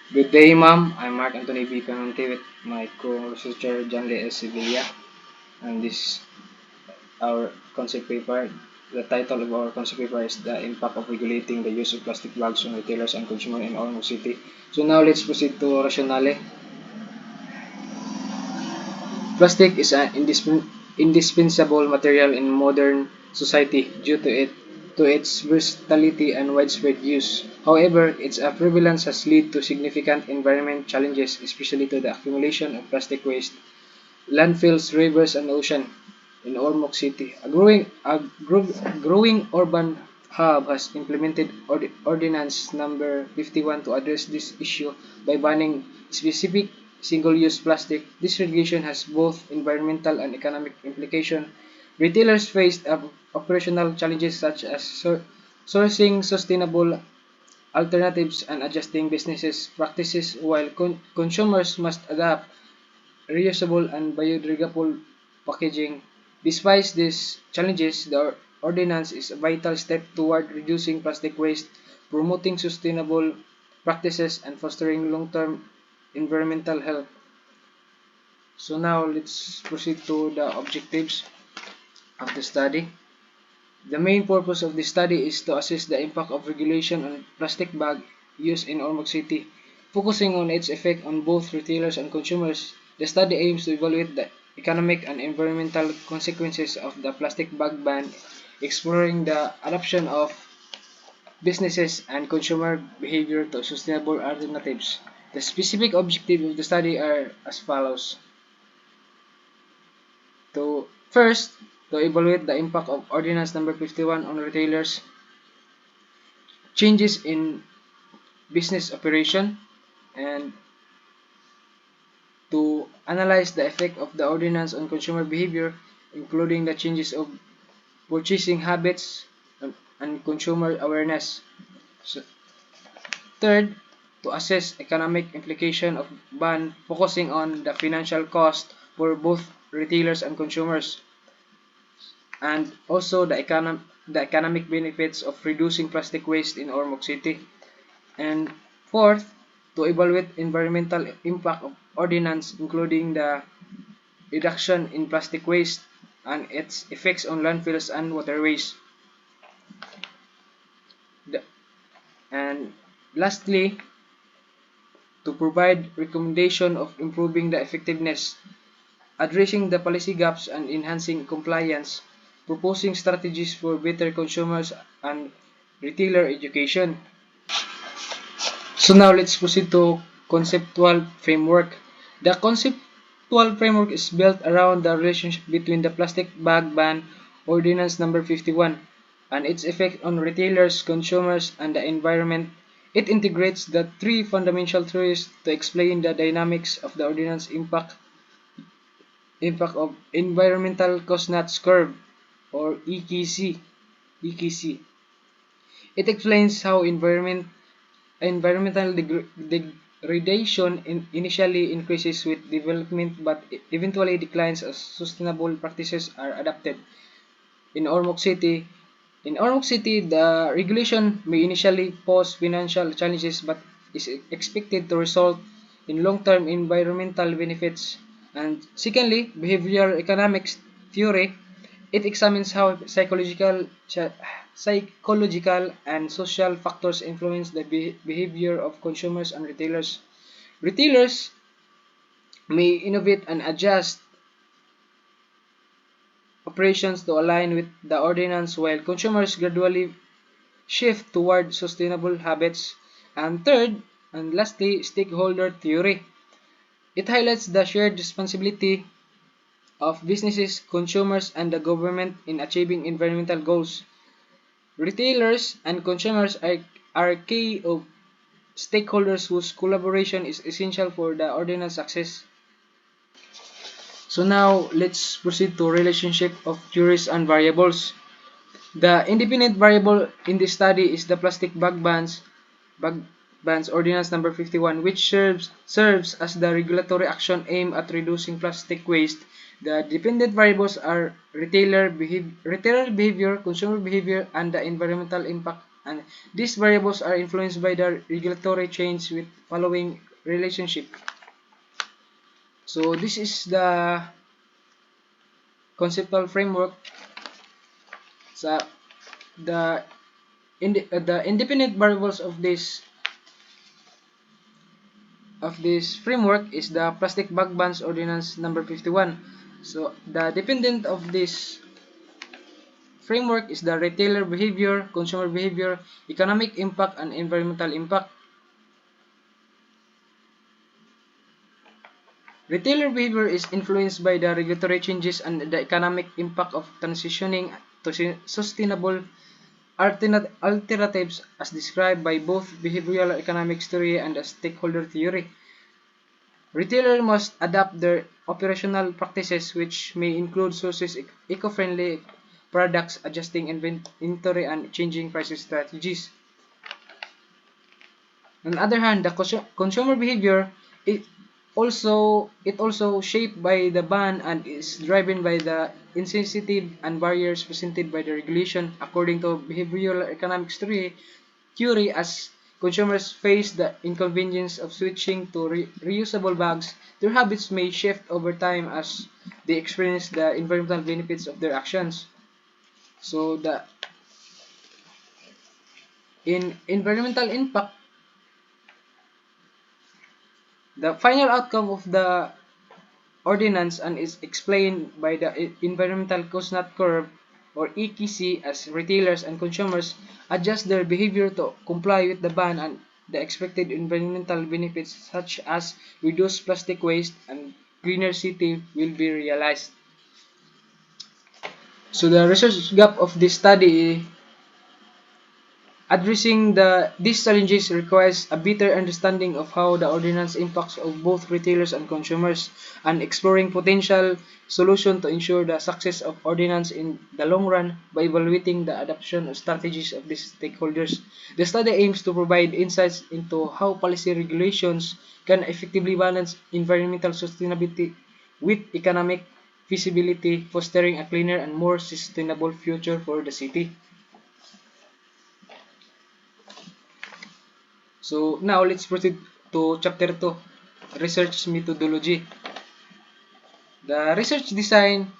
Good day, ma'am. I'm Mark Anthony B. Penante with my co-researcher John Lee S. Sevilla, and this our concept paper. The title of our concept paper is The Impact of Regulating the Use of Plastic Bags on Retailers and Consumers in Ormoc City. So now let's proceed to rationale. Plastic is an indispensable material in modern society due to its versatility and widespread use. However, its prevalence has led to significant environment challenges, especially to the accumulation of plastic waste, landfills, rivers, and ocean. In Ormoc City, growing urban hub has implemented Ordinance Number 51 to address this issue by banning specific single-use plastic. This regulation has both environmental and economic implications. Retailers face operational challenges such as sourcing sustainable alternatives and adjusting business practices, while consumers must adapt reusable and biodegradable packaging. Despite these challenges, the ordinance is a vital step toward reducing plastic waste, promoting sustainable practices, and fostering long-term environmental health. So now let's proceed to the objectives of the study. The main purpose of the study is to assess the impact of regulation on plastic bag use in Ormoc City. Focusing on its effect on both retailers and consumers, the study aims to evaluate the economic and environmental consequences of the plastic bag ban, exploring the adoption of businesses and consumer behavior to sustainable alternatives. The specific objectives of the study are as follows. First, to evaluate the impact of Ordinance Number 51 on retailers, changes in business operation, and to analyze the effect of the ordinance on consumer behavior, including the changes of purchasing habits and consumer awareness. So, third, to assess economic implication of ban, focusing on the financial cost for both retailers and consumers, and also the economic benefits of reducing plastic waste in Ormoc City. And fourth, to evaluate environmental impact of ordinance, including the reduction in plastic waste and its effects on landfills and waterways. And lastly, to provide recommendation of improving the effectiveness, addressing the policy gaps and enhancing compliance, proposing strategies for better consumers and retailer education. So now let's proceed to conceptual framework. The conceptual framework is built around the relationship between the plastic bag ban ordinance number 51 and its effect on retailers, consumers, and the environment. It integrates the three fundamental theories to explain the dynamics of the ordinance impact of environmental Kuznets curve or EKC. It explains how environmental degradation initially increases with development but eventually declines as sustainable practices are adopted. In Ormoc City, the regulation may initially pose financial challenges but is expected to result in long-term environmental benefits. And secondly, behavioral economics theory. It examines how psychological and social factors influence the behavior of consumers and retailers. Retailers may innovate and adjust operations to align with the ordinance while consumers gradually shift toward sustainable habits. And third, and lastly, stakeholder theory. It highlights the shared responsibility of businesses, consumers, and the government in achieving environmental goals. Retailers and consumers are key of stakeholders whose collaboration is essential for the ordinance success. So now let's proceed to relationship of theories and variables. The independent variable in this study is the plastic bag bans ordinance number 51, which serves as the regulatory action aimed at reducing plastic waste. The dependent variables are retailer behavior, consumer behavior, and the environmental impact and these variables are influenced by the regulatory change with following relationship. So this is the conceptual framework. Sa the independent variables of this framework is the Plastic Bag Bans Ordinance number 51. So the dependent of this framework is the retailer behavior, consumer behavior, economic impact, and environmental impact. Retailer behavior is influenced by the regulatory changes and the economic impact of transitioning to sustainable alternatives as described by both behavioral economics theory and the stakeholder theory. Retailers must adapt their operational practices, which may include sourcing eco-friendly products, adjusting inventory, and changing pricing strategies. On the other hand, the consumer behavior is also shaped by the ban and is driven by the insensitive and barriers presented by the regulation. According to behavioral economics theory, as consumers face the inconvenience of switching to reusable bags, their habits may shift over time as they experience the environmental benefits of their actions. So in environmental impact, the final outcome of the ordinance and is explained by the environmental cost curve or EKC as retailers and consumers adjust their behavior to comply with the ban and the expected environmental benefits such as reduced plastic waste and greener city will be realized. So the research gap of this study, addressing these challenges requires a better understanding of how the ordinance impacts of both retailers and consumers, and exploring potential solutions to ensure the success of ordinance in the long run by evaluating the adoption strategies of these stakeholders. The study aims to provide insights into how policy regulations can effectively balance environmental sustainability with economic feasibility, fostering a cleaner and more sustainable future for the city. So now let's proceed to chapter 2, research methodology. The research design,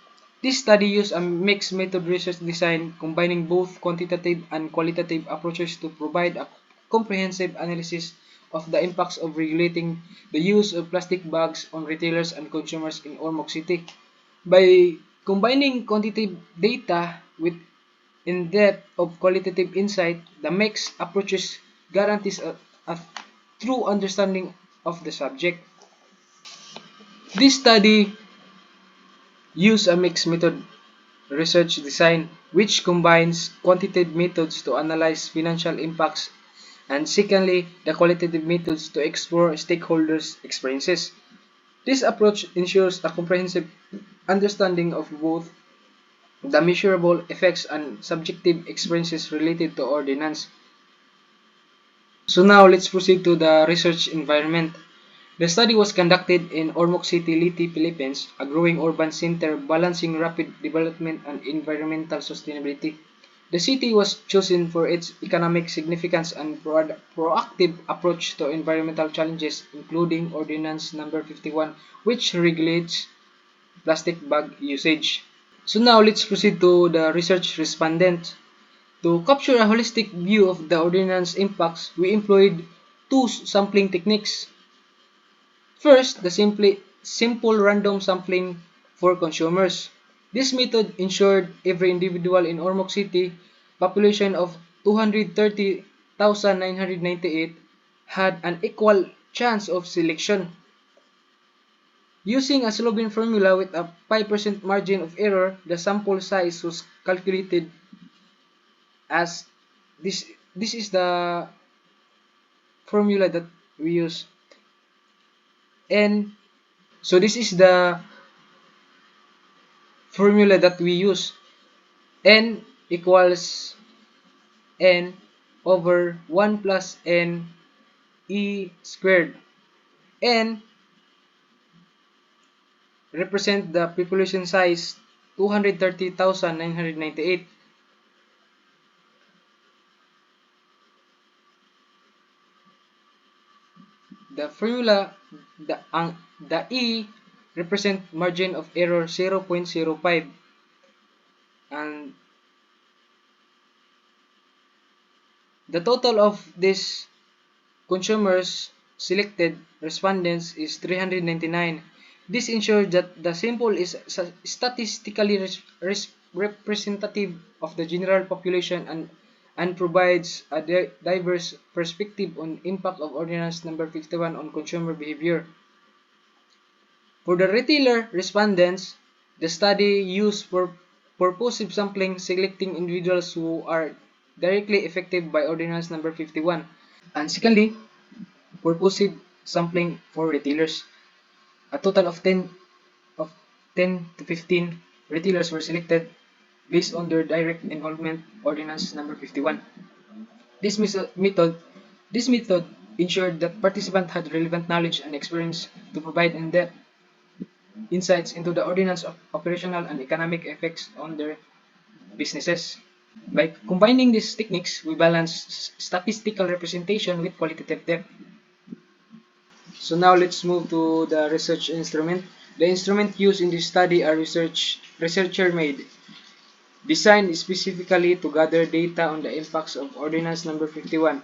this study used a mixed method research design combining both quantitative and qualitative approaches to provide a comprehensive analysis of the impacts of regulating the use of plastic bags on retailers and consumers in Ormoc City. By combining quantitative data with in-depth of qualitative insight, the mixed approaches guarantees a true understanding of the subject. This study used a mixed method research design which combines quantitative methods to analyze financial impacts and secondly, the qualitative methods to explore stakeholders' experiences. This approach ensures a comprehensive understanding of both the measurable effects and subjective experiences related to ordinance. So now let's proceed to the research environment. The study was conducted in Ormoc City, Leyte, Philippines, a growing urban center balancing rapid development and environmental sustainability. The city was chosen for its economic significance and proactive approach to environmental challenges, including Ordinance Number 51, which regulates plastic bag usage. So now let's proceed to the research respondent. To capture a holistic view of the ordinance impacts, we employed two sampling techniques. First, the simple random sampling for consumers. This method ensured every individual in Ormoc City, population of 230,998, had an equal chance of selection. Using a Slovene formula with a 5% margin of error, the sample size was calculated as this is the formula that we use. N so this is the formula that we use. N equals N over 1 plus N E squared. N represent the population size 230,998. the formula, the E represent margin of error 0.05, and the total of these consumers selected respondents is 399. This ensures that the sample is statistically representative of the general population and provides a diverse perspective on impact of Ordinance Number 51 on consumer behavior. For the retailer respondents, the study used for purposive sampling, selecting individuals who are directly affected by Ordinance Number 51. And secondly, purposive sampling for retailers. A total of 10 to 15 retailers were selected based on their direct involvement Ordinance Number 51. This method ensured that participants had relevant knowledge and experience to provide in-depth insights into the ordinance of operational and economic effects on their businesses. By combining these techniques, we balance statistical representation with qualitative depth. So now let's move to the research instrument. The instrument used in this study are researcher-made, designed specifically to gather data on the impacts of Ordinance Number 51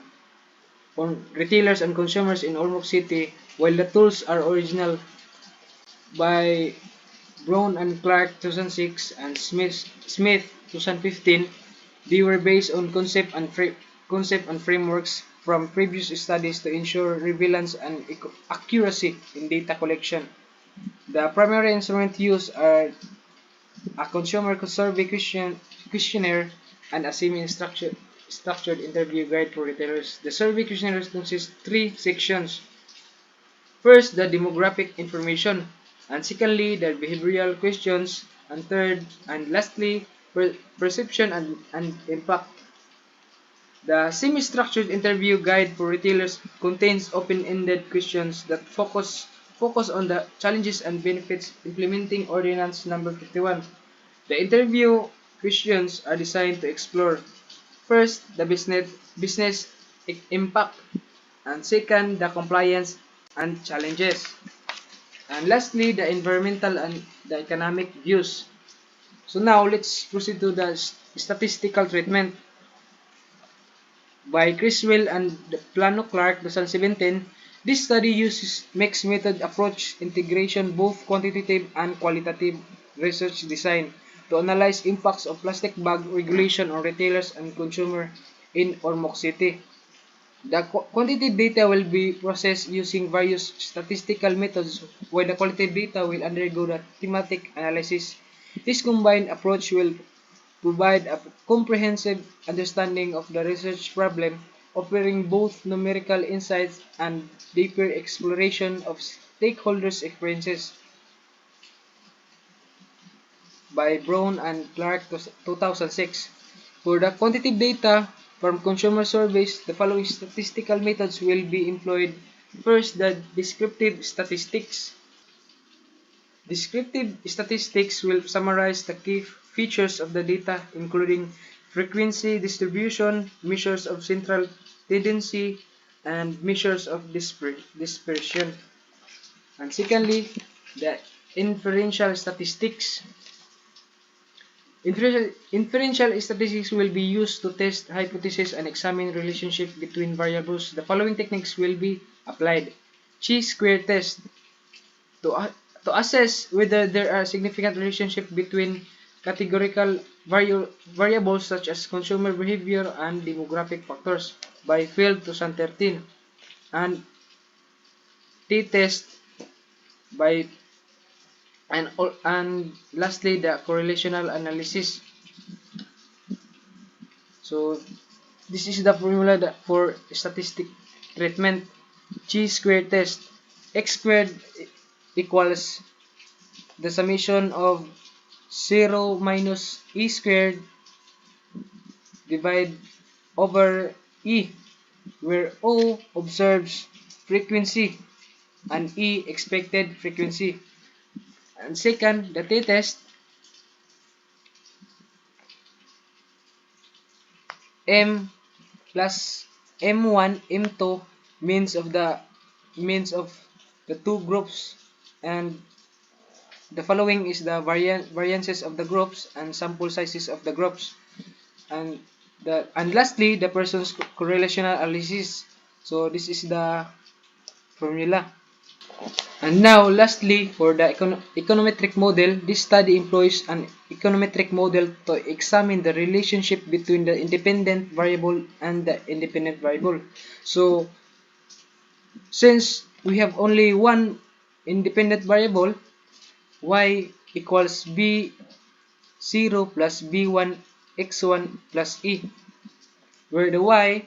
on retailers and consumers in Ormoc City. While the tools are original by Brown and Clark 2006 and Smith 2015, they were based on concept and frameworks from previous studies to ensure relevance and accuracy in data collection. The primary instruments used are a consumer survey questionnaire and a semi-structured interview guide for retailers. The survey questionnaire consists of 3 sections. First, the demographic information, and secondly, the behavioral questions, and third and lastly, perception and impact. The semi-structured interview guide for retailers contains open-ended questions that focus on the challenges and benefits implementing Ordinance Number 51. The interview questions are designed to explore first the business impact, and second the compliance and challenges, and lastly the environmental and the economic views. So now let's proceed to the statistical treatment. By Criswell and Plano Clark 2017, this study uses mixed method approach integration both quantitative and qualitative research design to analyze impacts of plastic bag regulation on retailers and consumer in Ormoc City. The quantitative data will be processed using various statistical methods, while the qualitative data will undergo the thematic analysis. This combined approach will provide a comprehensive understanding of the research problem, offering both numerical insights and deeper exploration of stakeholders' experiences. By Brown and Clark 2006. For the quantitative data from consumer surveys, the following statistical methods will be employed. First, the descriptive statistics. Descriptive statistics will summarize the key features of the data, including frequency distribution, measures of central tendency, and measures of dispersion. And secondly, the inferential statistics. Inferential statistics will be used to test hypotheses and examine relationship between variables. The following techniques will be applied. Chi-square test to assess whether there are significant relationship between categorical variables such as consumer behavior and demographic factors by Field 2013, and t-test by and lastly the correlational analysis. So this is the formula for statistic treatment. Chi-square test. X squared equals the summation of 0 minus E squared divided over E, where O observes frequency and E expected frequency. And second, the t-test. M plus M1, M2 means of the means of the two groups, and the following is the variances of the groups and sample sizes of the groups, and lastly the person's correlational analysis. So this is the formula. And now, lastly, for the econometric model, this study employs an econometric model to examine the relationship between the independent variable and the independent variable. So, since we have only one independent variable, y equals b0 plus b1 x1 plus e, where the y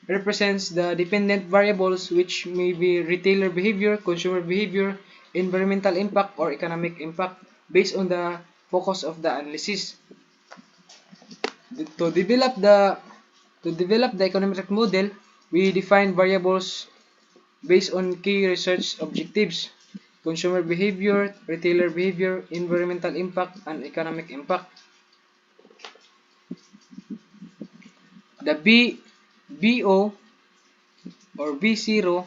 represents the dependent variables, which may be retailer behavior, consumer behavior, environmental impact, or economic impact, based on the focus of the analysis. To develop the econometric model, we define variables based on key research objectives: consumer behavior, retailer behavior, environmental impact, and economic impact. The BO or B0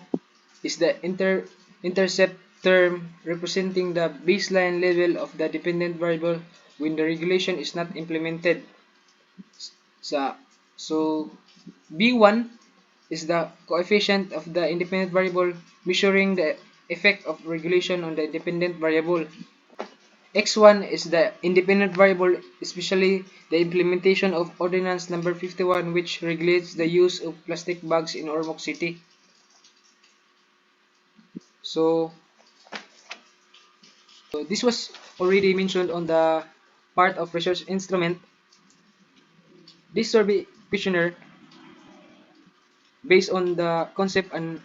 is the intercept term representing the baseline level of the dependent variable when the regulation is not implemented. So B1 is the coefficient of the independent variable measuring the effect of regulation on the dependent variable. X1 is the independent variable, especially the implementation of Ordinance Number 51, which regulates the use of plastic bags in Ormoc City. So this was already mentioned on the part of research instrument. This survey questionnaire, based on the concept and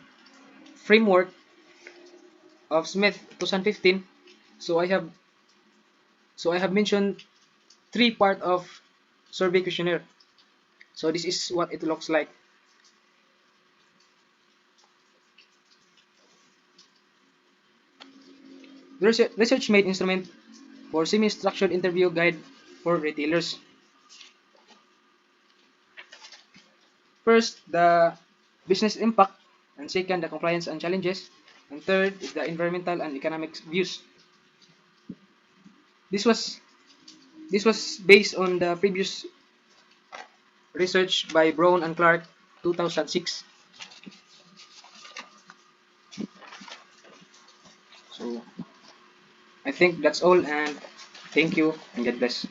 framework of Smith 2015, so I have mentioned three part of survey questionnaire. So this is what it looks like. Research made instrument for semi-structured interview guide for retailers. First, the business impact, and second, the compliance and challenges, and third is the environmental and economic views. This was based on the previous research by Brown and Clark 2006. So I think that's all, and thank you and God bless.